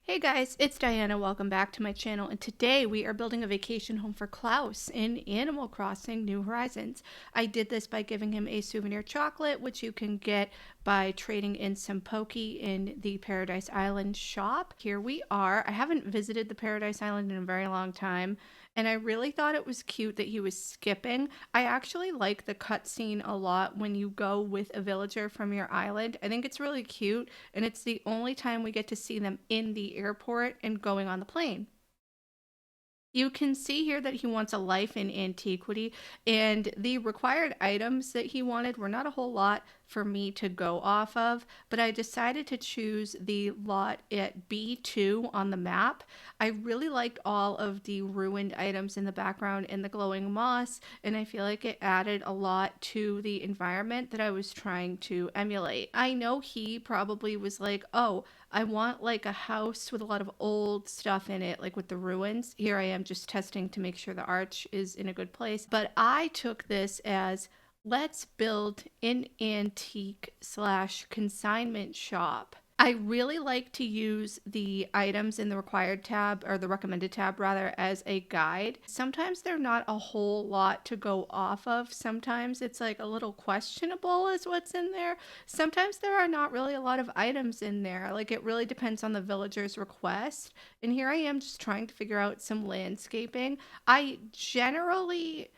Hey guys, it's Diana. Welcome back to my channel. And today we are building a vacation home for Klaus in Animal Crossing New Horizons. I did this by giving him a souvenir chocolate, which you can get by trading in some Pokey in the Paradise Island shop. Here we are. I haven't visited the Paradise Island in a very long time, and I really thought it was cute that he was skipping. I actually like the cutscene a lot when you go with a villager from your island. I think it's really cute, and it's the only time we get to see them in the airport and going on the plane. You can see here that he wants a life in antiquity, and the required items that he wanted were not a whole lot for me to go off of, but I decided to choose the lot at B2 on the map. I really liked all of the ruined items in the background and the glowing moss, and I feel like it added a lot to the environment that I was trying to emulate. I know he probably was like, oh, I want like a house with a lot of old stuff in it, like with the ruins. Here I am just testing to make sure the arch is in a good place. But I took this as let's build an antique slash consignment shop. I really like to use the items in the required tab, or the recommended tab rather, as a guide. Sometimes they're not a whole lot to go off of. Sometimes it's like a little questionable as what's in there. Sometimes there are not really a lot of items in there. Like it really depends on the villager's request. And here I am just trying to figure out some landscaping. I generally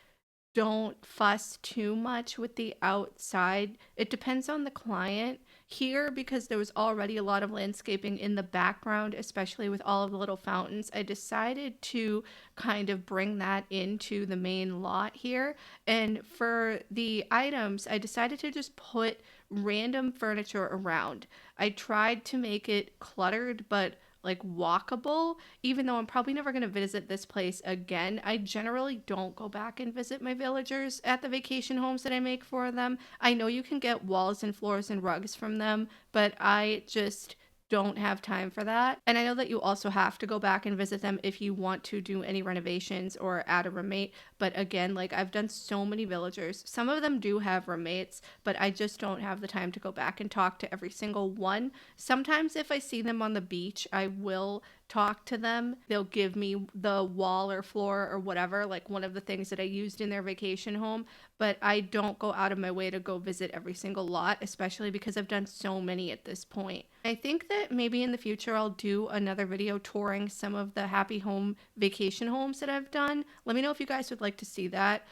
don't fuss too much with the outside. It depends on the client. Here, because there was already a lot of landscaping in the background, especially with all of the little fountains, I decided to kind of bring that into the main lot here. And for the items, I decided to just put random furniture around. I tried to make it cluttered, but like walkable, even though I'm probably never going to visit this place again. I generally don't go back and visit my villagers at the vacation homes that I make for them. I know you can get walls and floors and rugs from them, but I just don't have time for that. And I know that you also have to go back and visit them if you want to do any renovations or add a roommate. But again, like I've done so many villagers. Some of them do have roommates, but I just don't have the time to go back and talk to every single one. Sometimes if I see them on the beach, I will talk to them. They'll give me the wall or floor or whatever, like one of the things that I used in their vacation home, but I don't go out of my way to go visit every single lot, especially because I've done so many at this point. I think that maybe in the future I'll do another video touring some of the happy home vacation homes that I've done. Let me know if you guys would like to see that.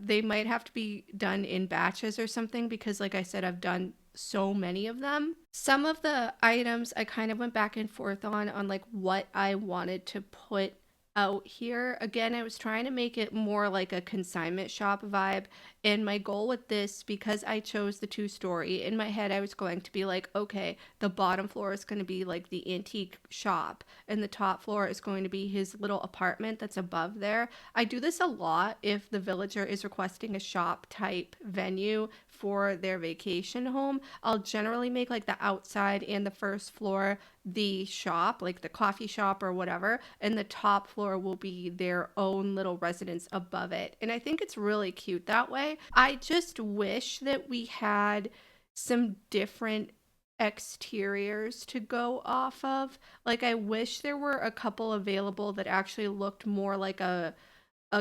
They might have to be done in batches or something because, like I said, I've done so many of them. Some of the items I kind of went back and forth on like what I wanted to put out here. Again, I was trying to make it more like a consignment shop vibe. And my goal with this, because I chose the two-story, in my head I was going to be like, okay, the bottom floor is going to be like the antique shop, and the top floor is going to be his little apartment that's above there. I do this a lot if the villager is requesting a shop type venue for their vacation home. I'll generally make like the outside and the first floor the shop, like the coffee shop or whatever, and the top floor will be their own little residence above it. And I think it's really cute that way. I just wish that we had some different exteriors to go off of. Like I wish there were a couple available that actually looked more like a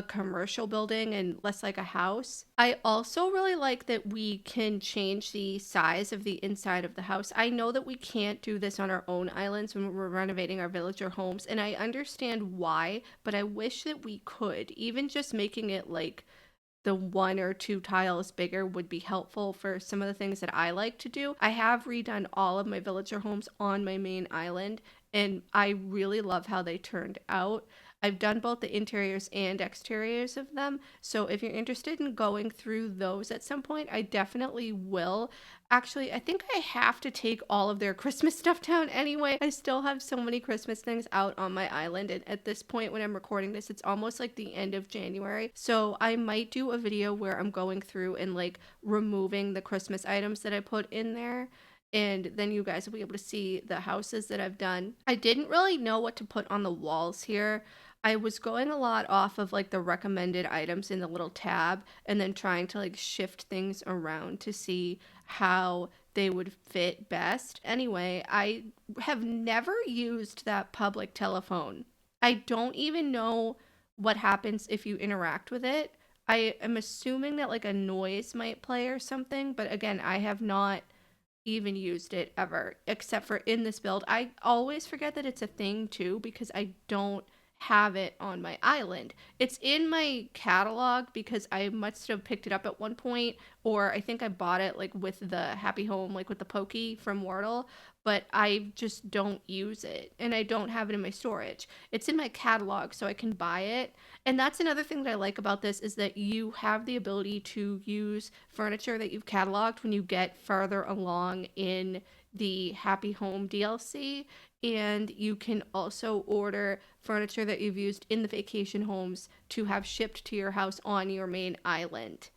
commercial building and less like a house. I also really like that we can change the size of the inside of the house. I know that we can't do this on our own islands when we're renovating our villager homes, and I understand why, but I wish that we could. Even just making it like the one or two tiles bigger would be helpful for some of the things that I like to do. I have redone all of my villager homes on my main island, and I really love how they turned out. I've done both the interiors and exteriors of them, so if you're interested in going through those at some point, I definitely will. Actually, I think I have to take all of their Christmas stuff down anyway. I still have so many Christmas things out on my island, and at this point when I'm recording this, it's almost like the end of January. So I might do a video where I'm going through and like removing the Christmas items that I put in there, and then you guys will be able to see the houses that I've done. I didn't really know what to put on the walls here. I was going a lot off of like the recommended items in the little tab and then trying to like shift things around to see how they would fit best. Anyway, I have never used that public telephone. I don't even know what happens if you interact with it. I am assuming that like a noise might play or something, but again, I have not even used it ever, except for in this build. I always forget that it's a thing too because I don't have it on my island. It's in my catalog because I must have picked it up at one point, or I think I bought it like with the Happy Home, like with the Pokey from Wordle, but I just don't use it and I don't have it in my storage. It's in my catalog so I can buy it. And that's another thing that I like about this is that you have the ability to use furniture that you've cataloged when you get further along in the Happy Home DLC. And you can also order furniture that you've used in the vacation homes to have shipped to your house on your main island.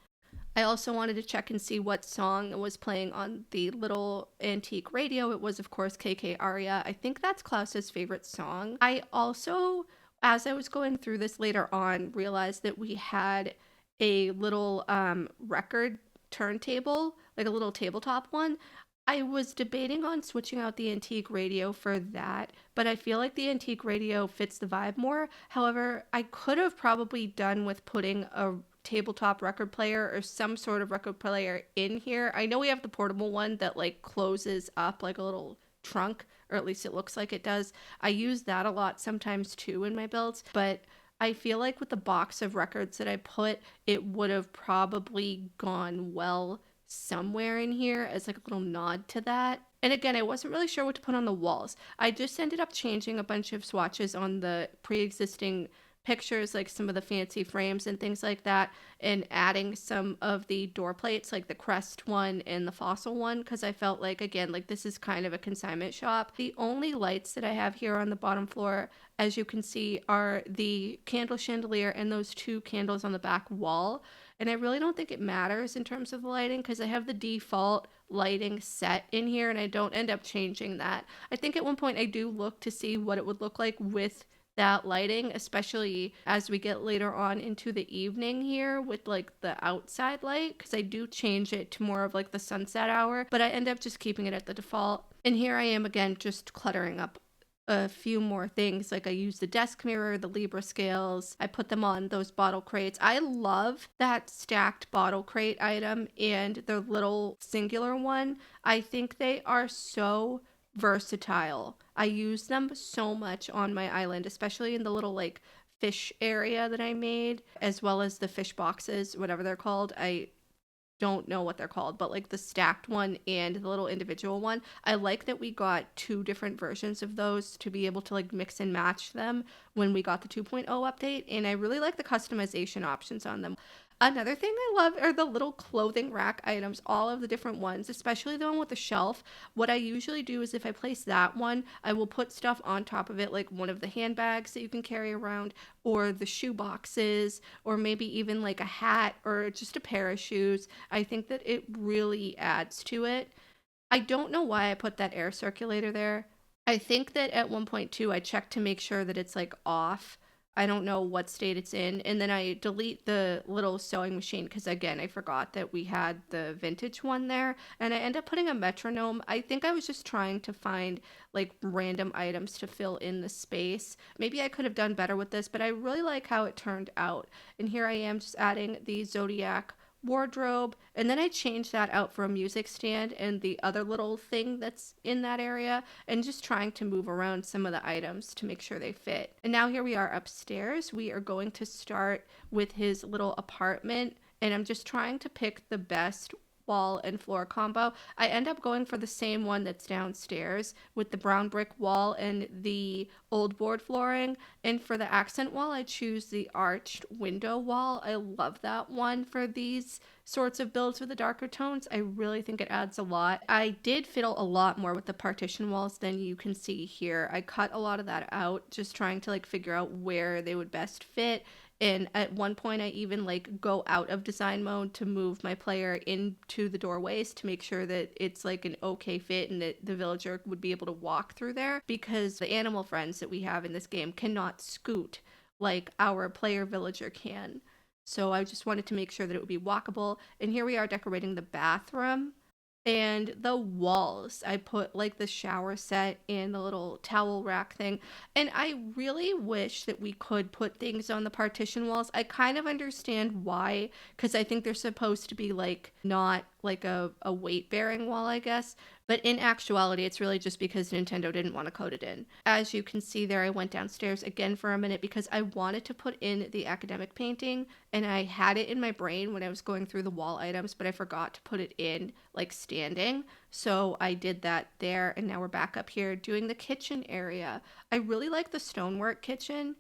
I also wanted to check and see what song was playing on the little antique radio. It was, of course, KK Aria. I think that's Klaus's favorite song. I also, as I was going through this later on, realized that we had a little record turntable, like a little tabletop one. I was debating on switching out the antique radio for that, but I feel like the antique radio fits the vibe more. However, I could have probably done with putting a tabletop record player or some sort of record player in here. I know we have the portable one that like closes up like a little trunk, or at least it looks like it does. I use that a lot sometimes too in my builds, but I feel like with the box of records that I put, it would have probably gone well somewhere in here as like a little nod to that. And again, I wasn't really sure what to put on the walls. I just ended up changing a bunch of swatches on the pre-existing pictures, like some of the fancy frames and things like that, and adding some of the door plates, like the crest one and the fossil one, because I felt like, again, like this is kind of a consignment shop. The only lights that I have here on the bottom floor, as you can see, are the candle chandelier and those two candles on the back wall. And I really don't think it matters in terms of the lighting because I have the default lighting set in here and I don't end up changing that. I think at one point I do look to see what it would look like with that lighting, especially as we get later on into the evening here with like the outside light, because I do change it to more of like the sunset hour, but I end up just keeping it at the default. And here I am again just cluttering up a few more things. Like I use the desk mirror, the Libra scales, I put them on those bottle crates. I love that stacked bottle crate item and the little singular one. I think they are so versatile. I use them so much on my island, especially in the little like fish area that I made, as well as the fish boxes, whatever they're called. I don't know what they're called, but like the stacked one and the little individual one. I like that we got two different versions of those to be able to like mix and match them when we got the 2.0 update, and I really like the customization options on them. Another thing I love are the little clothing rack items, all of the different ones, especially the one with the shelf. What I usually do is if I place that one, I will put stuff on top of it, like one of the handbags that you can carry around, or the shoe boxes, or maybe even like a hat or just a pair of shoes. I think that it really adds to it. I don't know why I put that air circulator there. I think that at one point too, I checked to make sure that it's like off. I don't know what state it's in. And then I delete the little sewing machine because, again, I forgot that we had the vintage one there. And I end up putting a metronome. I think I was just trying to find like random items to fill in the space. Maybe I could have done better with this, but I really like how it turned out. And here I am just adding the Zodiac wardrobe, and then I changed that out for a music stand and the other little thing that's in that area, and just trying to move around some of the items to make sure they fit. And now here we are upstairs. We are going to start with his little apartment, and I'm just trying to pick the best wall and floor combo. I end up going for the same one that's downstairs with the brown brick wall and the old board flooring. And for the accent wall, I choose the arched window wall. I love that one for these sorts of builds with the darker tones. I really think it adds a lot. I did fiddle a lot more with the partition walls than you can see here. I cut a lot of that out, just trying to like figure out where they would best fit. And at one point, I even like go out of design mode to move my player into the doorways to make sure that it's like an okay fit and that the villager would be able to walk through there, because the animal friends that we have in this game cannot scoot like our player villager can. So I just wanted to make sure that it would be walkable. And here we are decorating the bathroom. And the walls, I put like the shower set and the little towel rack thing. And I really wish that we could put things on the partition walls. I kind of understand why, because I think they're supposed to be like not like a weight bearing wall, I guess. But in actuality, it's really just because Nintendo didn't want to code it in. As you can see there, I went downstairs again for a minute because I wanted to put in the academic painting, and I had it in my brain when I was going through the wall items, but I forgot to put it in like standing. So I did that there, and now we're back up here doing the kitchen area. I really like the stonework kitchen.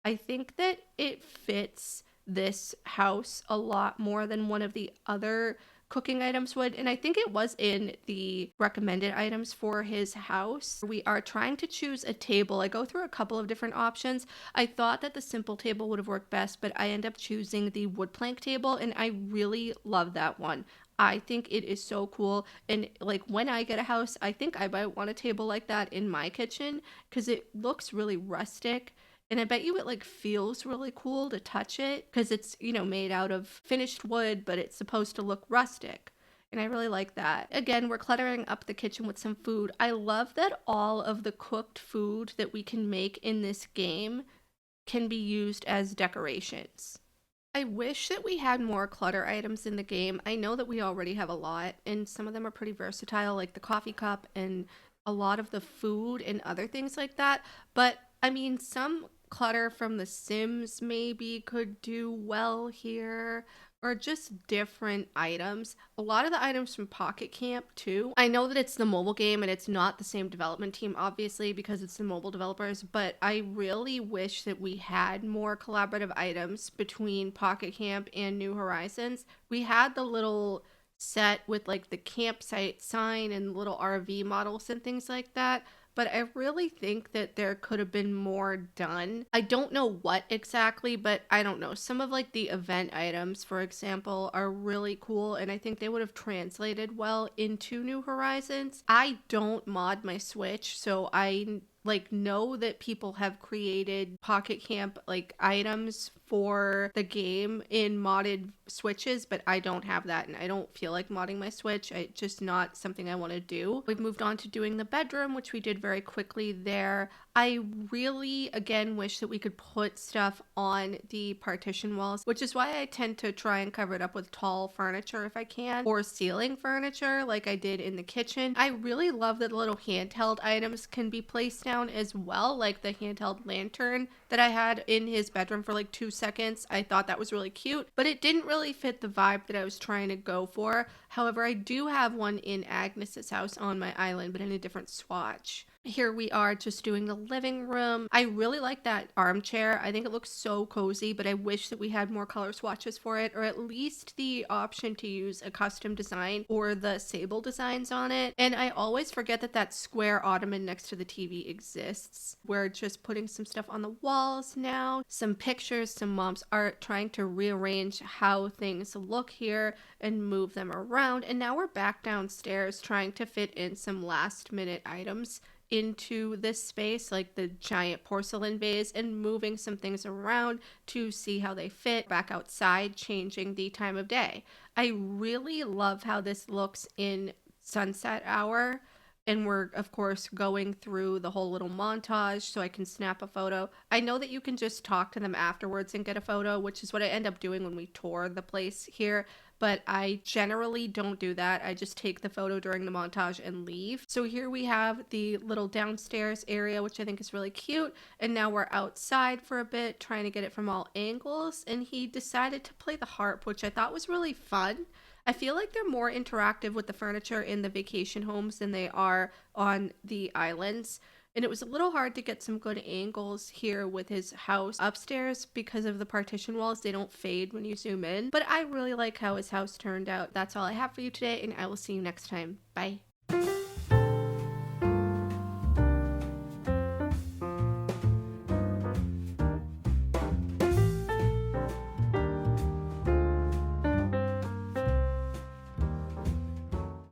I think that it fits this house a lot more than one of the other cooking items would, and I think it was in the recommended items for his house. We are trying to choose a table. I go through a couple of different options. I thought that the simple table would have worked best, but I end up choosing the wood plank table, and I really love that one. I think it is so cool, and like when I get a house, I think I might want a table like that in my kitchen because it looks really rustic, and I bet you it like feels really cool to touch it because it's, made out of finished wood, but it's supposed to look rustic. And I really like that. Again, we're cluttering up the kitchen with some food. I love that all of the cooked food that we can make in this game can be used as decorations. I wish that we had more clutter items in the game. I know that we already have a lot, and some of them are pretty versatile, like the coffee cup and a lot of the food and other things like that. But I mean, some clutter from The Sims maybe could do well here, or just different items. A lot of the items from Pocket Camp too. I know that it's the mobile game and it's not the same development team, obviously, because it's the mobile developers, but I really wish that we had more collaborative items between Pocket Camp and New Horizons. We had the little set with like the campsite sign and little RV models and things like that, but I really think that there could have been more done. I don't know what exactly, but I don't know. Some of like the event items, for example, are really cool, and I think they would have translated well into New Horizons. I don't mod my Switch, so I like know that people have created Pocket Camp like items for the game in modded Switches, but I don't have that, and I don't feel like modding my Switch. It's just not something I want to do. We've moved on to doing the bedroom, which we did very quickly there. I really, again, wish that we could put stuff on the partition walls, which is why I tend to try and cover it up with tall furniture if I can, or ceiling furniture like I did in the kitchen. I really love that little handheld items can be placed down as well, like the handheld lantern that I had in his bedroom for like 2 seconds. I thought that was really cute, but it didn't really fit the vibe that I was trying to go for. However, I do have one in Agnes's house on my island, but in a different swatch. Here we are just doing the living room. I really like that armchair. I think it looks so cozy, but I wish that we had more color swatches for it, or at least the option to use a custom design or the sable designs on it. And I always forget that that square ottoman next to the TV exists. We're just putting some stuff on the walls now, some pictures, some mom's art, trying to rearrange how things look here and move them around. And now we're back downstairs trying to fit in some last minute items into this space, like the giant porcelain vase, and moving some things around to see how they fit. Back outside, changing the time of day. I really love how this looks in sunset hour, and we're of course going through the whole little montage so I can snap a photo. I know that you can just talk to them afterwards and get a photo, which is what I end up doing when we tour the place here, but I generally don't do that. I just take the photo during the montage and leave. So here we have the little downstairs area, which I think is really cute. And now we're outside for a bit, trying to get it from all angles. And he decided to play the harp, which I thought was really fun. I feel like they're more interactive with the furniture in the vacation homes than they are on the islands. And it was a little hard to get some good angles here with his house upstairs because of the partition walls. They don't fade when you zoom in. But I really like how his house turned out. That's all I have for you today, and I will see you next time. Bye.